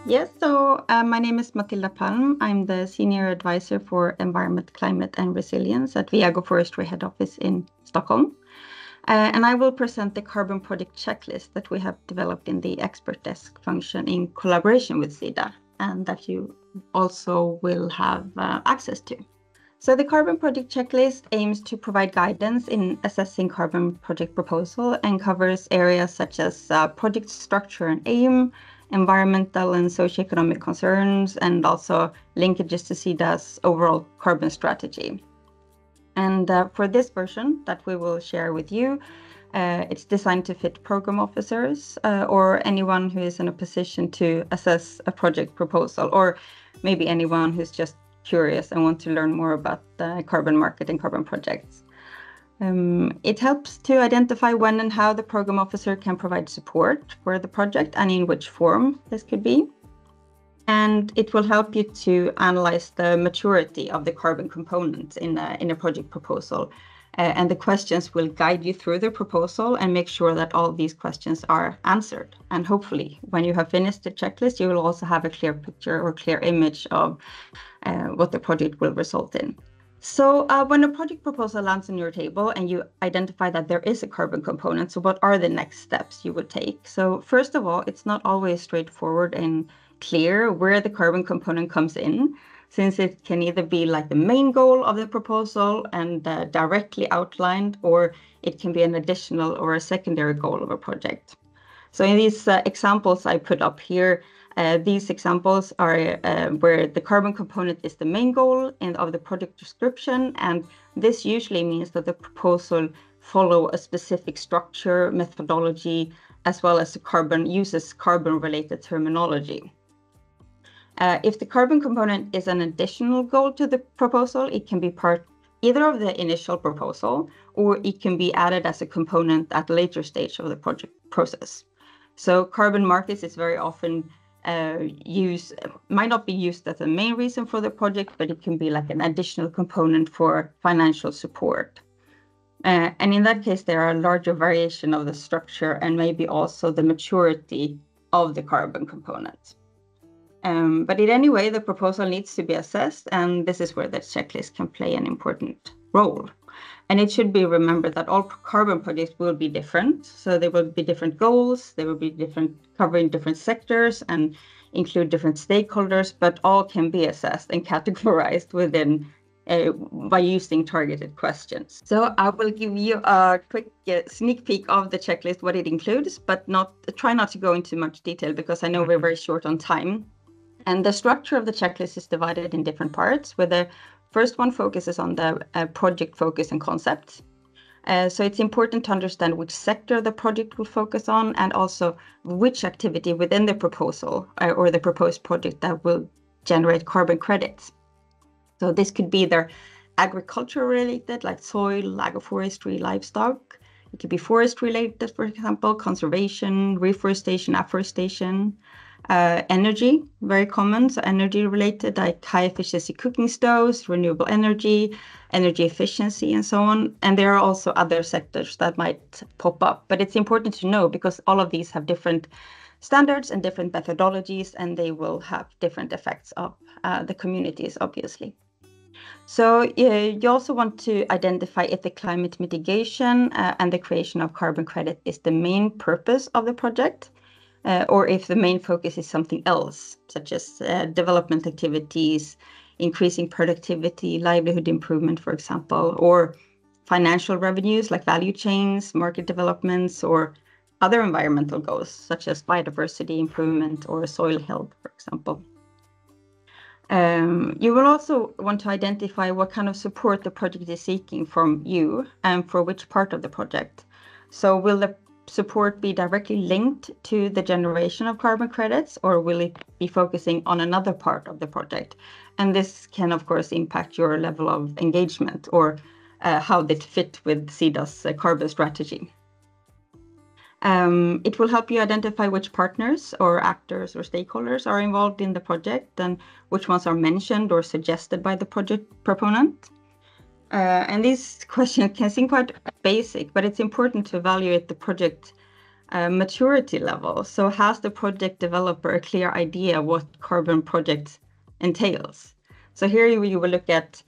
Yes, so my name is Matilda Palm. I'm the Senior Advisor for Environment, Climate and Resilience at Viago Forestry Head Office in Stockholm. And I will present the carbon project checklist that we have developed in the expert desk function in collaboration with Sida, and that you also will have access to. So the carbon project checklist aims to provide guidance in assessing carbon project proposal and covers areas such as project structure and aim, environmental and socioeconomic concerns, and also linkages to Sida's overall carbon strategy. And for this version that we will share with you, it's designed to fit program officers or anyone who is in a position to assess a project proposal, or maybe anyone who's just curious and want to learn more about the carbon market and carbon projects. It helps to identify when and how the program officer can provide support for the project and in which form this could be. And it will help you to analyze the maturity of the carbon components in a project proposal. And the questions will guide you through the proposal and make sure that all these questions are answered. And hopefully, when you have finished the checklist, you will also have a clear picture or clear image of what the project will result in. So when a project proposal lands on your table and you identify that there is a carbon component, so what are the next steps you would take? So first of all, it's not always straightforward and clear where the carbon component comes in, since it can either be like the main goal of the proposal and directly outlined, or it can be an additional or a secondary goal of a project. So in these examples I put up here, these examples are where the carbon component is the main goal of the project description, and this usually means that the proposal follow a specific structure, methodology, as well as uses carbon-related terminology. If the carbon component is an additional goal to the proposal, it can be part either of the initial proposal, or it can be added as a component at a later stage of the project process. So carbon markets is very often might not be used as the main reason for the project, but it can be like an additional component for financial support. And in that case, there are a larger variation of the structure and maybe also the maturity of the carbon component. But in any way, the proposal needs to be assessed, and this is where the checklist can play an important role. And it should be remembered that all carbon projects will be different. So there will be different goals, they will be covering different sectors and include different stakeholders, but all can be assessed and categorized within by using targeted questions. So I will give you a quick sneak peek of the checklist, what it includes, but try not to go into much detail because I know we're very short on time. And the structure of the checklist is divided in different parts, where the first one focuses on the project focus and concept. So it's important to understand which sector the project will focus on, and also which activity within the proposal or the proposed project that will generate carbon credits. So this could be either agriculture related, like soil, agroforestry, livestock. It could be forest related, for example, conservation, reforestation, afforestation. Energy, very common, so energy related, like high efficiency cooking stoves, renewable energy efficiency, and so on. And there are also other sectors that might pop up, but it's important to know because all of these have different standards and different methodologies, and they will have different effects of the communities, obviously. So you also want to identify if the climate mitigation and the creation of carbon credit is the main purpose of the project. Or if the main focus is something else, such as development activities, increasing productivity, livelihood improvement, for example, or financial revenues like value chains, market developments, or other environmental goals, such as biodiversity improvement or soil health, for example. You will also want to identify what kind of support the project is seeking from you and for which part of the project. So will the support be directly linked to the generation of carbon credits, or will it be focusing on another part of the project? And this can, of course, impact your level of engagement or how they fit with Sida's carbon strategy. It will help you identify which partners or actors or stakeholders are involved in the project and which ones are mentioned or suggested by the project proponent. And these questions can seem quite basic, but it's important to evaluate the project maturity level. So has the project developer a clear idea what carbon project entails? So here you will look at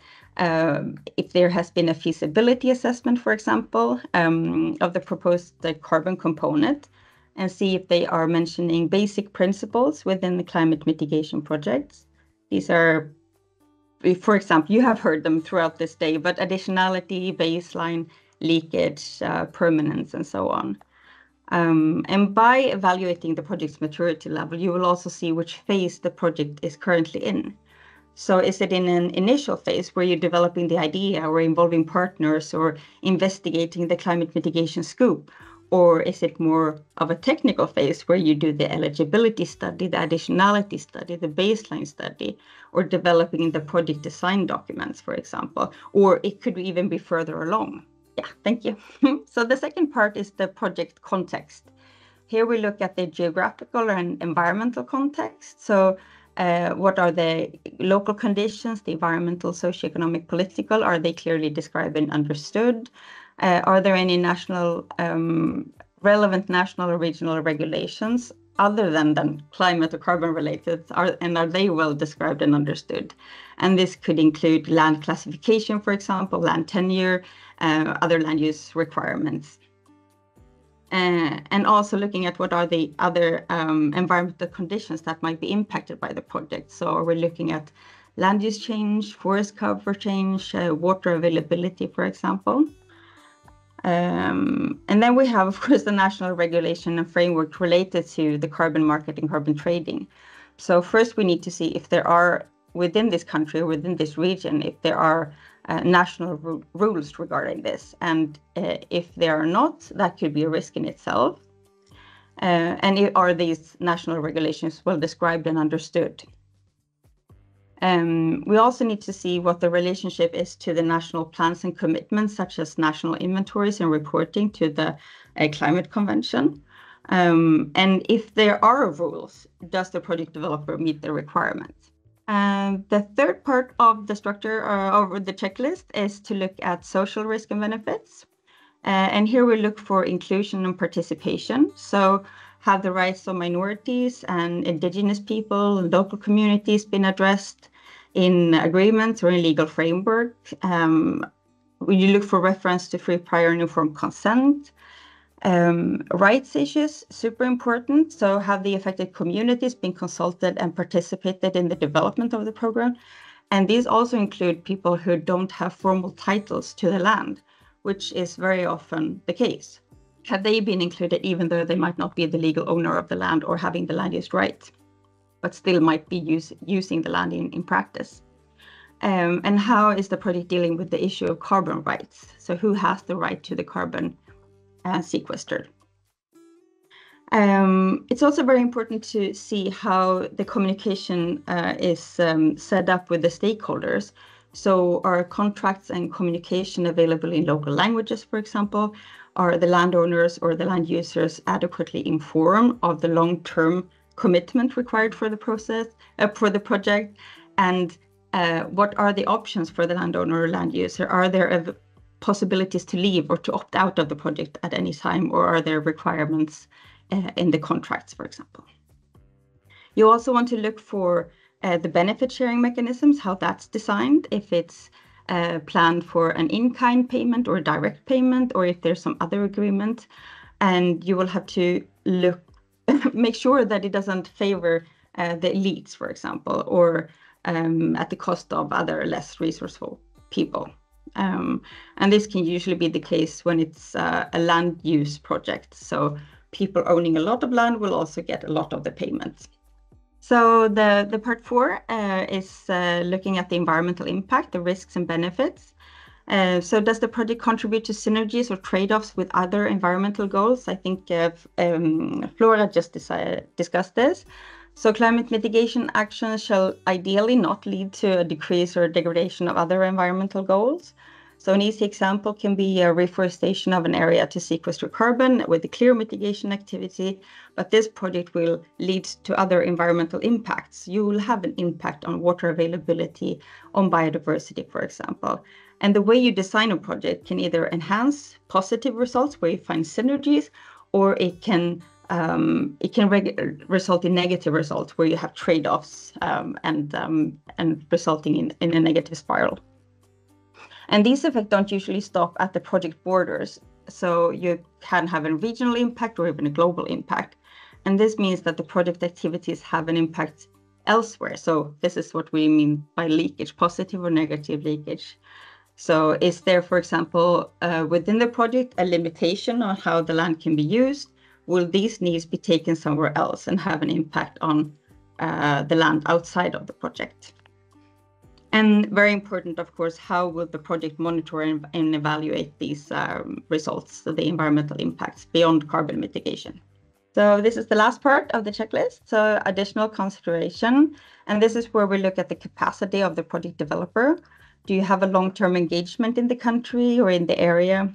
if there has been a feasibility assessment, for example, of the proposed carbon component, and see if they are mentioning basic principles within the climate mitigation projects. These are, for example, you have heard them throughout this day, but additionality, baseline, leakage, permanence, and so on. And by evaluating the project's maturity level, you will also see which phase the project is currently in. So is it in an initial phase where you're developing the idea or involving partners or investigating the climate mitigation scope? Or is it more of a technical phase where you do the eligibility study, the additionality study, the baseline study, or developing the project design documents, for example? Or it could even be further along. Yeah, thank you. So the second part is the project context. Here we look at the geographical and environmental context. So what are the local conditions, the environmental, socioeconomic, political? Are they clearly described and understood? Are there any national, relevant national or regional regulations other than climate or carbon related? And are they well described and understood? And this could include land classification, for example, land tenure, other land use requirements. And also looking at what are the other environmental conditions that might be impacted by the project. So we're looking at land use change, forest cover change, water availability, for example. And then we have, of course, the national regulation and framework related to the carbon market and carbon trading. So first we need to see if there are, within this country or within this region, if there are national rules regarding this. And if there are not, that could be a risk in itself. And are these national regulations well described and understood? We also need to see what the relationship is to the national plans and commitments, such as national inventories and reporting to the Climate Convention. And if there are rules, does the project developer meet the requirements? And the third part of the structure of the checklist is to look at social risk and benefits. And here we look for inclusion and participation. So have the rights of minorities and indigenous people and local communities been addressed in agreements or in legal framework? You look for reference to free, prior, and informed consent. Rights issues, super important. So have the affected communities been consulted and participated in the development of the program? And these also include people who don't have formal titles to the land, which is very often the case. Have they been included even though they might not be the legal owner of the land or having the land use right, but still might be using the land in practice? And how is the project dealing with the issue of carbon rights? So who has the right to the carbon sequestered? It's also very important to see how the communication is set up with the stakeholders. So are contracts and communication available in local languages, for example? Are the landowners or the land users adequately informed of the long-term commitment required for the process, for the project? And what are the options for the landowner or land user? Are there possibilities to leave or to opt out of the project at any time, or are there requirements in the contracts, for example? You also want to look for the benefit sharing mechanisms, how that's designed, if it's planned for an in-kind payment or direct payment, or if there's some other agreement. And you will have to make sure that it doesn't favor the elites, for example, or at the cost of other less resourceful people. And this can usually be the case when it's a land use project. So people owning a lot of land will also get a lot of the payments. So the part 4 is looking at the environmental impact, the risks and benefits. So does the project contribute to synergies or trade-offs with other environmental goals? I think Flora just discussed this. So climate mitigation actions shall ideally not lead to a decrease or degradation of other environmental goals. So an easy example can be a reforestation of an area to sequester carbon with a clear mitigation activity, but this project will lead to other environmental impacts. You will have an impact on water availability, on biodiversity, for example. And the way you design a project can either enhance positive results where you find synergies, or it can result in negative results where you have trade-offs and resulting in a negative spiral. And these effects don't usually stop at the project borders. So you can have a regional impact or even a global impact. And this means that the project activities have an impact elsewhere. So this is what we mean by leakage, positive or negative leakage. So is there, for example, within the project, a limitation on how the land can be used? Will these needs be taken somewhere else and have an impact on the land outside of the project? And very important, of course, how will the project monitor and evaluate these results, so the environmental impacts beyond carbon mitigation? So this is the last part of the checklist, so additional consideration. And this is where we look at the capacity of the project developer. Do you have a long-term engagement in the country or in the area?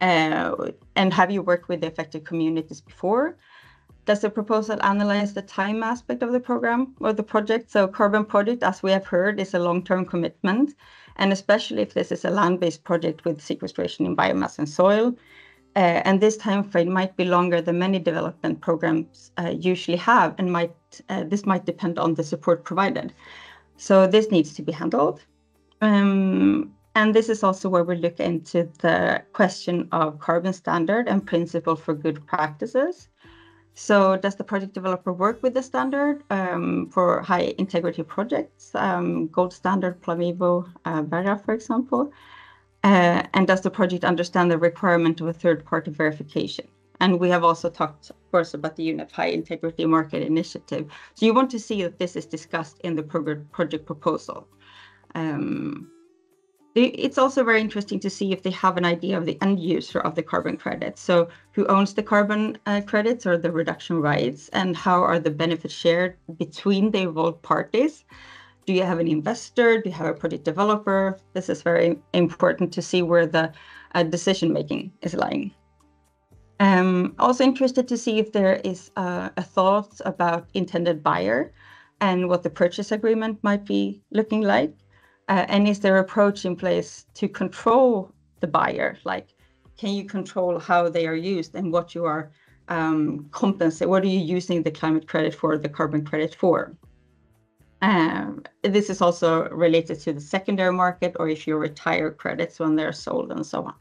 And have you worked with the affected communities before? Does the proposal analyze the time aspect of the program or the project? So Carbon Project, as we have heard, is a long-term commitment, and especially if this is a land-based project with sequestration in biomass and soil. And this time frame might be longer than many development programs usually have, and this might depend on the support provided. So this needs to be handled. And this is also where we look into the question of carbon standard and principle for good practices. So does the project developer work with the standard for high integrity projects, gold standard, Plamivo, Verra, for example? And does the project understand the requirement of a third-party verification? And we have also talked, of course, about the UNEP High Integrity Market Initiative. So you want to see that this is discussed in the project proposal. It's also very interesting to see if they have an idea of the end user of the carbon credits. So who owns the carbon credits or the reduction rights, and how are the benefits shared between the involved parties? Do you have an investor? Do you have a project developer? This is very important to see where the decision-making is lying. Also interested to see if there is a thought about intended buyer and what the purchase agreement might be looking like. And is there an approach in place to control the buyer? Like, can you control how they are used and what you are compensating? What are you using the climate credit for, the carbon credit for? This is also related to the secondary market, or if you retire credits when they're sold and so on.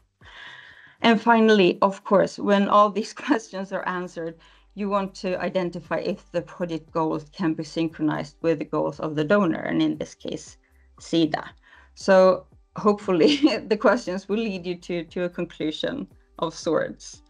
And finally, of course, when all these questions are answered, you want to identify if the project goals can be synchronized with the goals of the donor, and in this case, SIDA. So hopefully the questions will lead you to a conclusion of sorts.